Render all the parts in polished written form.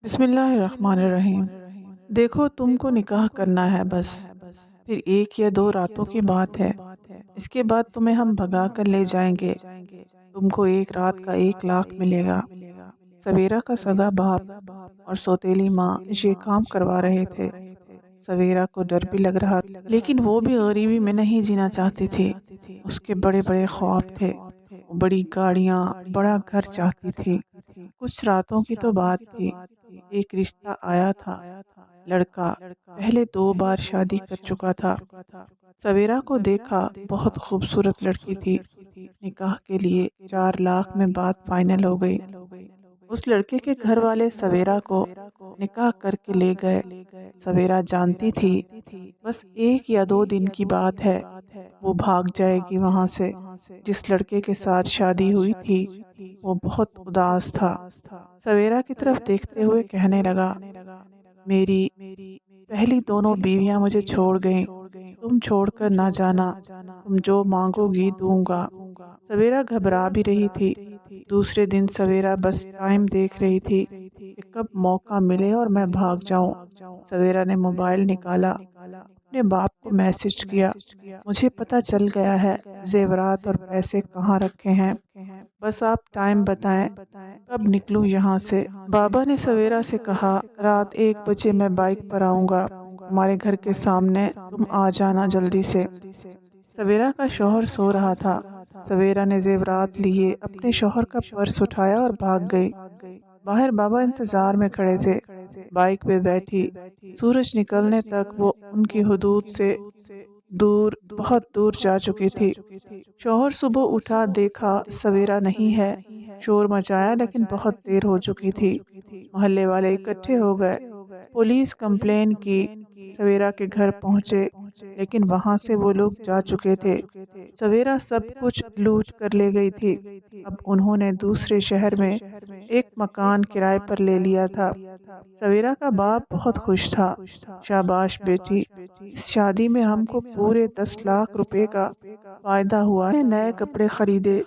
بسم اللہ الرحمن الرحیم۔ دیکھو تم کو نکاح کرنا ہے بس، پھر 1 یا 2 راتوں کی بات ہے۔ اس کے بعد تمہیں ہم بھگا کر لے جائیں گے۔ تم کو ایک رات کا 1 لاکھ ملے گا۔ سویرا کا سگا باپ اور سوتیلی ماں یہ کام کروا رہے تھے۔ سویرا کو ڈر بھی لگ رہا تھا، لیکن وہ بھی غریبی میں نہیں جینا چاہتی تھی۔ اس کے بڑے بڑے خواب تھے، بڑی گاڑیاں، بڑا گھر چاہتی تھی۔ کچھ راتوں کی تو بات تھی، ایک رشتہ آیا تھا۔ لڑکا پہلے 2 بار شادی کر چکا تھا۔ سویرا کو دیکھا، بہت خوبصورت لڑکی تھی۔ نکاح کے لیے 4 لاکھ میں بات فائنل ہو گئی۔ اس لڑکے کے گھر والے سویرا کو نکاح کر کے لے گئے۔ سویرا جانتی تھی بس 1 یا 2 دن کی بات ہے، وہ بھاگ جائے گی وہاں سے۔ جس لڑکے کے ساتھ شادی ہوئی تھی وہ بہت اداس تھا۔ سویرا کی طرف دیکھتے ہوئے کہنے لگا، میری پہلی دونوں بیویاں مجھے چھوڑ گئیں، تم چھوڑ کر نہ جانا، تم جو مانگو گی دوں گا۔ سویرا گھبرا بھی رہی تھی۔ دوسرے دن سویرا بس ٹائم دیکھ رہی تھی کہ کب موقع ملے اور میں بھاگ جاؤں۔ سویرا نے موبائل نکالا، اپنے باپ کو میسج کیا، مجھے پتہ چل گیا ہے زیورات اور پیسے کہاں رکھے ہیں، بس آپ ٹائم بتائیں کب نکلوں یہاں سے۔ بابا نے سویرا سے کہا، رات 1 بجے میں بائک پر آؤں گا، تمہارے گھر کے سامنے، تم آ جانا جلدی سے۔ سویرا کا شوہر سو رہا تھا۔ سویرا نے زیورات لیے، اپنے شوہر کا پرس اٹھایا اور بھاگ گئی۔ باہر بابا انتظار میں کھڑے تھے۔ بائک پہ بیٹھی، سورج نکلنے تک وہ ان کی حدود سے دور، بہت دور جا چکی تھی۔ شوہر صبح اٹھا، دیکھا سویرا نہیں ہے، شور مچایا لیکن بہت دیر ہو چکی تھی۔ محلے والے اکٹھے ہو گئے، پولیس کمپلین کی۔ سویرا کے گھر پہنچے لیکن وہاں سے وہ لوگ جا چکے تھے۔ سویرا سب کچھ لوٹ کر لے گئی تھی۔ اب انہوں نے دوسرے شہر میں ایک مکان کرائے پر لے لیا تھا۔ سویرا کا باپ بہت خوش تھا، شاباش بیٹی، اس شادی میں ہم کو پورے 10 لاکھ روپے کا فائدہ ہوا ہے۔ نئے کپڑے خریدے،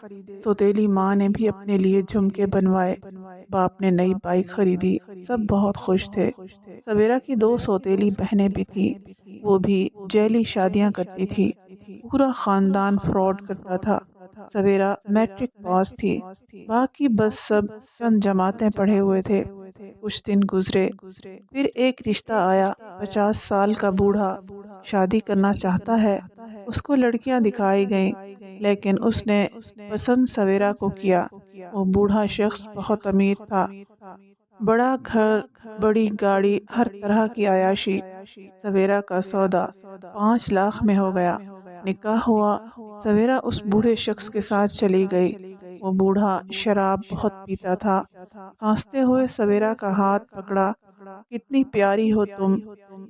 سوتیلی ماں نے بھی اپنے لیے جھمکے بنوائے، باپ نے نئی بائک خریدی، سب بہت خوش تھے۔ سویرا کی 2 سوتیلی بہنیں بھی تھی، وہ بھی جعلی شادیاں کرتی تھی۔ پورا خاندان فراڈ کرتا تھا۔ سویرا میٹرک پاس تھی، باقی بس سب چند جماعتیں پڑھے ہوئے تھے۔ کچھ دن گزرے، پھر ایک رشتہ آیا، 50 سال کا بوڑھا، شادی کرنا چاہتا ہے۔ اس کو لڑکیاں دکھائی گئیں لیکن اس نے پسند سویرا کو کیا۔ وہ بوڑھا شخص بہت امیر تھا، بڑا گھر، بڑی گاڑی، ہر طرح کی عیاشی۔ سویرا کا سودا 5 لاکھ میں ہو گیا۔ نکاح ہوا، سویرا اس بوڑھے شخص کے ساتھ چلی گئی۔ وہ بوڑھا شراب بہت پیتا تھا۔ ہنستے ہوئے سویرا کا ہاتھ پکڑا، کتنی پیاری ہو تم،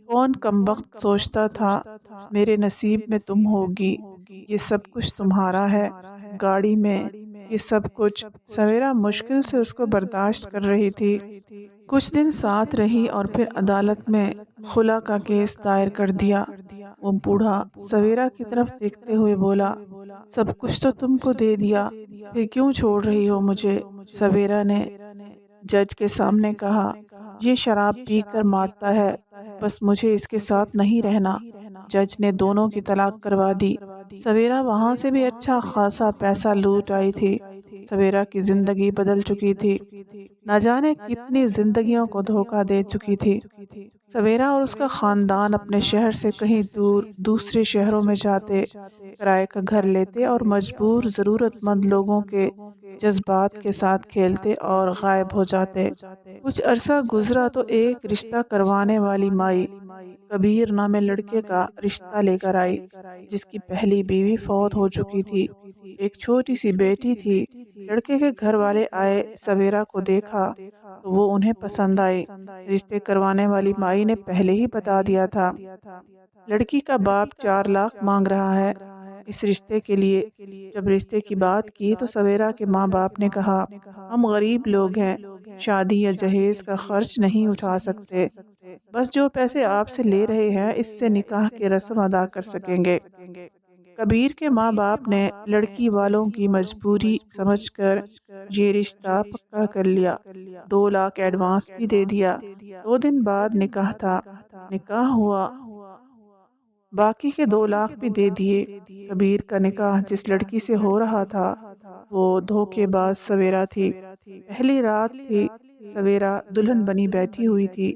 کون کمبخت سوچتا تھا میرے نصیب میں تم ہوگی، یہ سب کچھ تمہارا ہے، گاڑی میں یہ سب کچھ۔ سویرا مشکل سے اس کو برداشت کر رہی تھی۔ کچھ دن ساتھ رہی اور پھر عدالت میں خلا کا کیس دائر کر دیا۔ وہ بوڑھا سویرا کی طرف دیکھتے ہوئے بولا، سب کچھ تو تم کو دے دیا، پھر کیوں چھوڑ رہی ہو مجھے؟ سویرا نے جج کے سامنے کہا، یہ شراب پی کر مارتا ہے، بس مجھے اس کے ساتھ نہیں رہنا۔ جج نے دونوں کی طلاق کروا دی۔ سویرا وہاں سے بھی اچھا خاصا پیسہ لوٹ آئی تھی۔ سویرا کی زندگی بدل چکی تھی، نہ جانے کتنی زندگیوں کو دھوکہ دے چکی تھی۔ سویرا اور اس کا خاندان اپنے شہر سے کہیں دور دوسرے شہروں میں جاتے، کرائے کا گھر لیتے اور مجبور ضرورت مند لوگوں کے جذبات کے ساتھ کھیلتے اور غائب ہو جاتے۔ کچھ عرصہ گزرا تو ایک رشتہ کروانے والی مائی کبیر نامے لڑکے کا رشتہ لے کر آئی، جس کی پہلی بیوی فوت ہو چکی تھی، ایک چھوٹی سی بیٹی تھی۔ لڑکے کے گھر والے آئے، سویرا کو دیکھا تو وہ انہیں پسند آئی۔ رشتے کروانے والی مائی نے پہلے ہی بتا دیا تھا، لڑکی کا باپ 4 لاکھ مانگ رہا ہے اس رشتے کے لیے۔ جب رشتے کی بات کی تو سویرا کے ماں باپ نے کہا، ہم غریب لوگ ہیں، شادی یا جہیز کا خرچ نہیں اٹھا سکتے، بس جو پیسے آپ سے لے رہے ہیں اس سے نکاح کی رسم ادا کر سکیں گے۔ کبیر کے ماں باپ نے لڑکی والوں کی مجبوری سمجھ کر یہ رشتہ پکا کر لیا، 2 لاکھ ایڈوانس بھی دے دیا۔ 2 دن بعد نکاح تھا، نکاح ہوا، باقی کے 2 لاکھ بھی دے دیے۔ کبیر کا نکاح جس لڑکی سے ہو رہا تھا وہ دھوکے باز سویرا تھی۔ پہلی رات تھی، سویرا دلہن بنی بیٹھی ہوئی تھی۔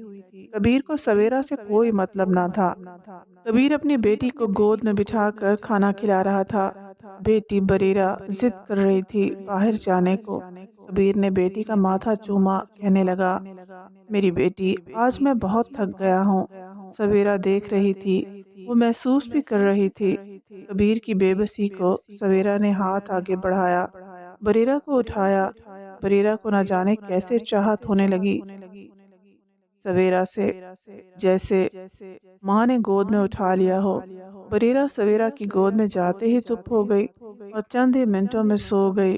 کبیر کو سویرا سے کوئی مطلب نہ تھا۔ کبیر اپنی بیٹی کو گود میں بٹھا کر کھانا کھلا رہا تھا۔ بیٹی بریرہ ضد کر رہی تھی باہر جانے کو۔ کبیر نے بیٹی کا ماتھا چوما، کہنے لگا، میری بیٹی، آج میں بہت تھک گیا ہوں۔ سویرا دیکھ رہی تھی، وہ محسوس بھی کر رہی تھی کبیر کی بے بسی کو۔ سویرا نے ہاتھ آگے بڑھایا، بریرہ کو اٹھایا۔ بریرہ کو نہ جانے کیسے چاہت ہونے لگی سویرا سے، جیسے ماں نے گود میں اٹھا لیا ہو۔ بریرہ سویرا کی گود میں جاتے ہی چپ ہو گئی اور چند ہی منٹوں میں سو گئی۔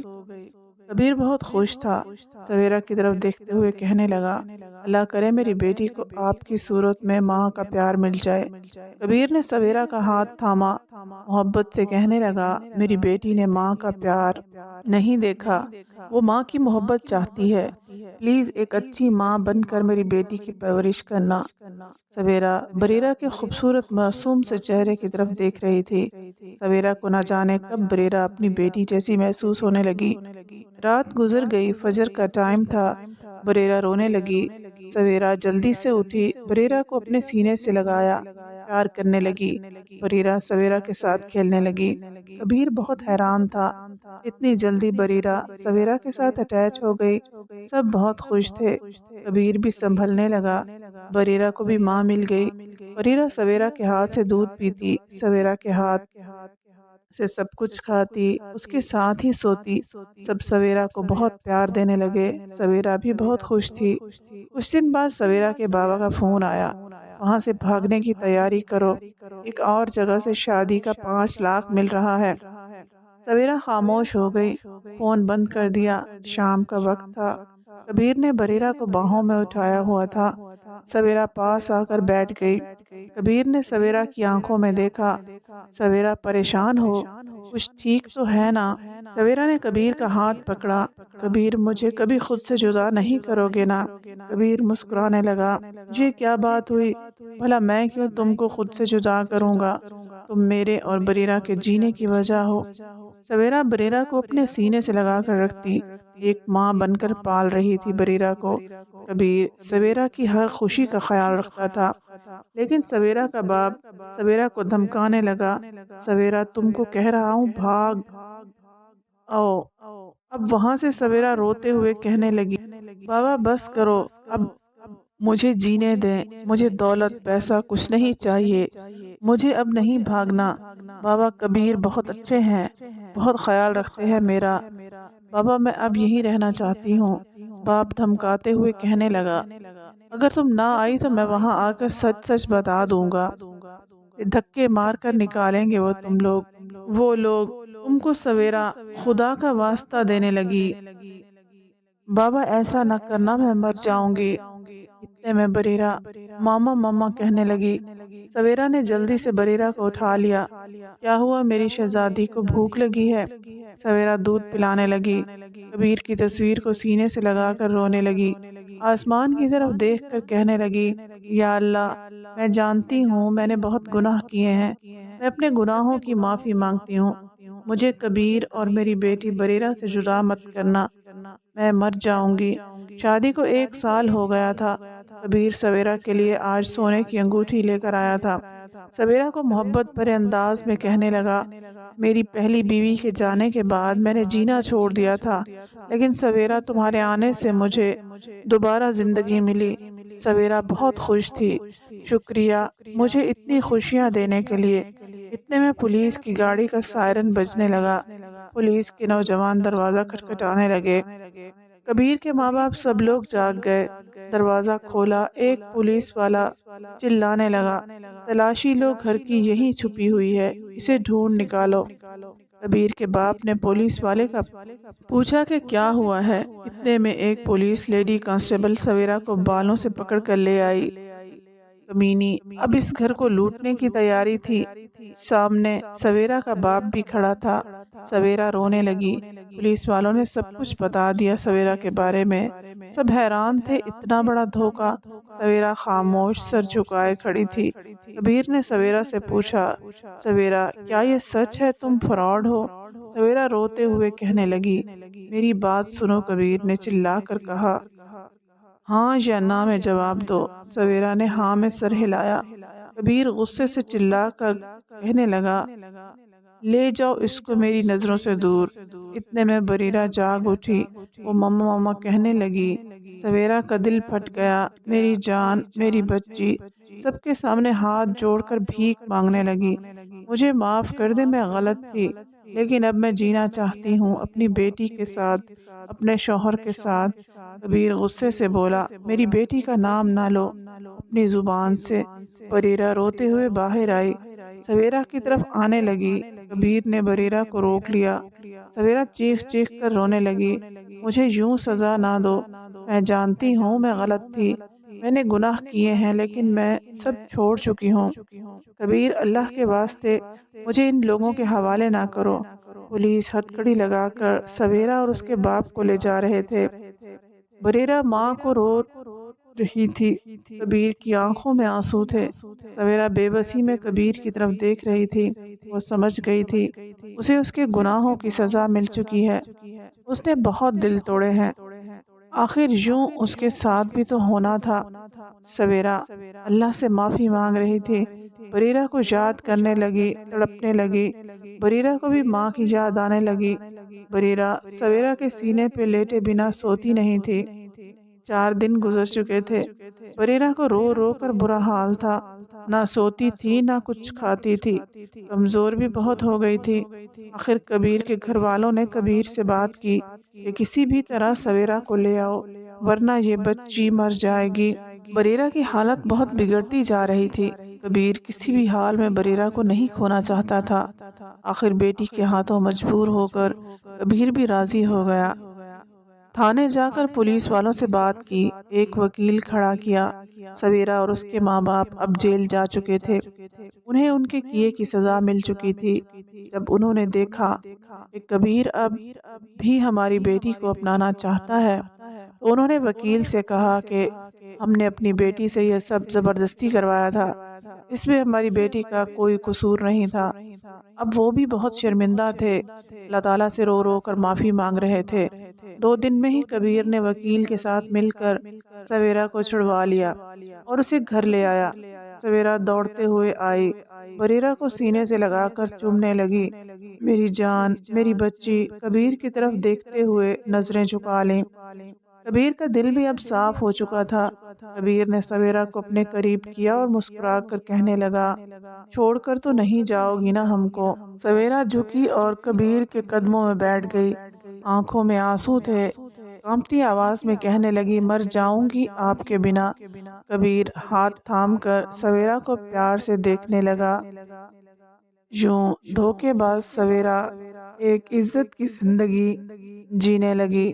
کبیر بہت خوش تھا، سویرا کی طرف دیکھتے ہوئے کہنے لگا، اللہ کرے میری بیٹی کو آپ کی صورت میں ماں کا پیار مل جائے۔ کبیر نے سویرا کا ہاتھ تھاما، محبت سے کہنے لگا، میری بیٹی نے ماں کا پیار نہیں دیکھا، وہ ماں کی محبت چاہتی ہے، پلیز ایک اچھی ماں بن کر میری بیٹی کی پرورش کرنا۔ سویرا بریرہ کے خوبصورت معصوم سے چہرے کی طرف دیکھ رہی تھی۔ سویرا کو نہ جانے کب بریرہ اپنی بیٹی جیسی محسوس ہونے لگی۔ رات گزر گئی، فجر کا ٹائم تھا، بریرہ رونے لگی۔ سویرا جلدی سے اٹھی، بریرہ کو اپنے سینے سے لگایا، پیار کرنے لگی۔ بریرہ سویرا کے ساتھ کھیلنے لگی۔ کبیر بہت حیران تھا، اتنی جلدی بریرہ سویرا کے ساتھ اٹیچ ہو گئی۔ سب بہت خوش تھے، کبیر بھی سنبھلنے لگا۔ بریرہ کو بھی ماں مل گئی۔ بریرہ سویرا کے ہاتھ سے دودھ پیتی، سویرا کے ہاتھ سے سب کچھ کھاتی، اس کے ساتھ ہی سوتی۔ سب سویرا کو بہت پیار دینے لگے، سویرا بھی بہت خوش تھی۔ کچھ دن بعد سویرا کے بابا کا فون آیا، وہاں سے بھاگنے کی تیاری کرو، ایک اور جگہ سے شادی کا 5 لاکھ مل رہا ہے۔ سویرا خاموش ہو گئی، فون بند کر دیا۔ شام کا وقت تھا، کبیر نے بریرہ کو باہوں میں اٹھایا ہوا تھا۔ سویرا پاس آ کر بیٹھ گئی۔ کبیر نے سویرا کی آنکھوں میں دیکھا، سویرا پریشان ہو، کچھ ٹھیک تو ہے نا؟ سویرا نے کبیر کا ہاتھ پکڑا، کبیر مجھے کبھی خود سے جدا نہیں کرو گے نا؟ کبیر مسکرانے لگا، یہ کیا بات ہوئی؟ بھلا میں کیوں تم کو خود سے جدا کروں گا؟ تم میرے اور بریرہ کے جینے کی وجہ ہو۔ سویرا بریرہ کو اپنے سینے سے لگا کر رکھتی، ایک ماں بن کر پال رہی تھی بریرہ کو۔ کبیر سویرا کی ہر خوشی کا خیال رکھتا تھا، لیکن سویرا کا باپ سویرا کو دھمکانے لگا، سویرا تم کو کہہ رہا ہوں بھاگ آؤ۔ اب وہاں سے سویرا روتے ہوئے کہنے لگی، بابا بس کرو، اب مجھے جینے دیں، مجھے دولت پیسہ کچھ نہیں چاہیے، مجھے اب نہیں بھاگنا۔ بابا کبیر بہت اچھے ہیں، بہت خیال رکھتے ہیں میرا، بابا میں اب یہیں رہنا چاہتی ہوں۔ باپ دھمکاتے ہوئے کہنے لگا، اگر تم نہ آئی تو میں وہاں آ کر سچ سچ بتا دوں گا، دھکے مار کر نکالیں گے وہ لوگ تم کو۔ سویرا خدا کا واسطہ دینے لگی، بابا ایسا نہ کرنا، میں مر جاؤں گی۔ اتنے میں بریرہ ماما ماما کہنے لگی۔ سویرا نے جلدی سے بریرہ کو اٹھا لیا، کیا ہوا میری شہزادی کو بھوک لگی ہے؟ سویرا دودھ پلانے لگی، کبیر کی تصویر کو سینے سے لگا کر رونے لگی، آسمان کی طرف دیکھ کر کہنے لگی، یا اللہ، میں جانتی ہوں میں نے بہت گناہ کیے ہیں، میں اپنے گناہوں کی معافی مانگتی ہوں، مجھے کبیر اور میری بیٹی بریرہ سے جدا مت کرنا، میں مر جاؤں گی۔ شادی کو 1 سال ہو گیا تھا۔ کبیر سویرا کے لیے آج سونے کی انگوٹھی لے کر آیا تھا۔ سویرا کو محبت بھرے انداز میں کہنے لگا، میری پہلی بیوی کے جانے کے بعد میں نے جینا چھوڑ دیا تھا، لیکن سویرا تمہارے آنے سے مجھے دوبارہ زندگی ملی۔ سویرا بہت خوش تھی، شکریہ مجھے اتنی خوشیاں دینے کے لیے۔ اتنے میں پولیس کی گاڑی کا سائرن بجنے لگا، پولیس کے نوجوان دروازہ کھٹکھٹانے لگے۔ کبیر کے ماں باپ سب لوگ جاگ گئے، دروازہ کھولا، ایک پولیس والا چلانے لگا، تلاشی لو، گھر کی یہیں چھپی ہوئی ہے، اسے ڈھونڈ نکالو۔ کبیر کے باپ نے پولیس والے کا پوچھا کہ کیا ہوا ہے۔ اتنے میں ایک پولیس لیڈی کانسٹیبل سویرا کو بالوں سے پکڑ کر لے آئی۔ کمینی اب اس گھر کو لوٹنے کی تیاری تھی۔ سامنے سویرا کا باپ بھی کھڑا تھا۔ سویرا رونے لگی۔ پولیس والوں نے سب کچھ بتا دیا سویرا کے بارے میں۔ سب حیران تھے، اتنا بڑا دھوکہ۔ سویرا خاموش سر جھکائے کھڑی تھی۔ کبیر نے سویرا سے پوچھا، سویرا کیا یہ سچ ہے تم فراڈ ہو؟ سویرا روتے ہوئے کہنے لگی، میری بات سنو، کبیر نے چلا کر کہا۔ ہاں یا نہ میں جواب دو۔ سویرا نے ہاں میں سر ہلایا۔ کبیر غصے سے چلا کر کہنے لگا، لے جاؤ اس کو میری نظروں سے دور۔ اتنے میں بریرہ جاگ اٹھی۔ وہ مما مما کہنے لگی۔ سویرا کا دل پھٹ گیا۔ میری جان، میری بچی، سب کے سامنے ہاتھ جوڑ کر بھیک مانگنے لگی۔ مجھے معاف کر دے، میں غلط تھی، لیکن اب میں جینا چاہتی ہوں اپنی بیٹی کے ساتھ، اپنے شوہر کے ساتھ۔ کبیر غصے سے بولا، میری بیٹی کا نام نہ لو اپنی زبان سے۔ بریرہ روتے ہوئے باہر آئی، سویرا کی طرف آنے لگی۔ کبیر نے بریرہ کو روک لیا۔ سویرا چیخ چیخ کر رونے لگی، مجھے یوں سزا نہ دو، میں جانتی ہوں میں غلط تھی، میں نے گناہ کیے ہیں، لیکن میں سب چھوڑ چکی ہوں۔ کبیر، اللہ کے واسطے مجھے ان لوگوں کے حوالے نہ کرو۔ پولیس ہتھکڑی لگا کر سویرا اور اس کے باپ کو لے جا رہے تھے۔ بریرہ ماں کو رو رہی تھی۔ کبیر کی آنکھوں میں آنسو تھے۔ سویرا بے بسی میں کبیر کی طرف دیکھ رہی تھی۔ وہ سمجھ گئی تھی اسے اس کے گناہوں کی سزا مل چکی ہے۔ اس نے بہت دل توڑے ہیں، آخر یوں اس کے ساتھ بھی تو ہونا تھا۔ سویرا اللہ سے معافی مانگ رہی تھی۔ بریرہ کو یاد کرنے لگی، تڑپنے لگی۔ بریرہ کو بھی ماں کی یاد آنے لگی۔ بریرہ سویرا کے سینے پہ لیٹے بنا سوتی نہیں تھی۔ 4 دن گزر چکے تھے۔ بریرہ کو رو رو کر برا حال تھا، نہ سوتی تھی نہ کچھ کھاتی تھی، کمزور بھی بہت ہو گئی تھی۔ آخر کبیر کے گھر والوں نے کبیر سے بات کی کہ کسی بھی طرح سویرا کو لے آؤ، ورنہ یہ بچی مر جائے گی۔ بریرہ کی حالت بہت بگڑتی جا رہی تھی۔ کبیر کسی بھی حال میں بریرہ کو نہیں کھونا چاہتا تھا۔ آخر بیٹی کے ہاتھوں مجبور ہو کر کبیر بھی راضی ہو گیا۔ تھانے جا کر پولیس والوں سے بات کی، ایک وکیل کھڑا کیا۔ سویرا اور اس کے ماں باپ اب جیل جا چکے تھے۔ انہیں ان کے کیے کی سزا مل چکی تھی۔ جب انہوں نے دیکھا کہ کبیر اب بھی ہماری بیٹی کو اپنانا چاہتا ہے، تو انہوں نے وکیل سے کہا کہ ہم نے اپنی بیٹی سے یہ سب زبردستی کروایا تھا، اس میں ہماری بیٹی کا کوئی قصور نہیں تھا۔ اب وہ بھی بہت شرمندہ تھے، اللہ تعالیٰ سے رو رو کر معافی مانگ رہے تھے۔ 2 دن میں ہی کبیر نے وکیل کے ساتھ مل کر سویرا کو چھڑوا لیا اور اسے گھر لے آیا۔ سویرا دوڑتے ہوئے آئی، بریرہ کو سینے سے لگا کر چومنے لگی۔ میری جان، میری بچی، کبیر کی طرف دیکھتے ہوئے نظریں جھکا لیں۔ کبیر کا دل بھی اب صاف ہو چکا تھا۔ کبیر نے سویرا کو اپنے قریب کیا اور مسکرا کر کہنے لگا، چھوڑ کر تو نہیں جاؤ گی نا ہم کو؟ سویرا جھکی اور کبیر کے قدموں میں بیٹھ گئی۔ آنکھوں میں آنسو تھے، کانپتی آواز میں کہنے لگی، مر جاؤں گی آپ کے بنا۔ کبیر ہاتھ تھام کر سویرا کو پیار سے دیکھنے لگا۔ یوں دھوکے باز سویرا ایک عزت کی زندگی جینے لگی۔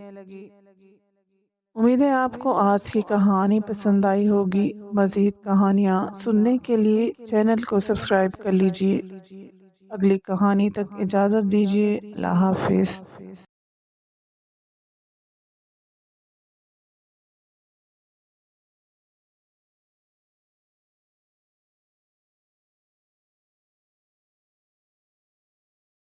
امید ہے آپ کو آج کی کہانی پسند آئی ہوگی۔ مزید کہانیاں سننے کے لیے چینل کو سبسکرائب کر لیجیے۔ اگلی کہانی تک اجازت دیجیے۔ اللہ حافظ۔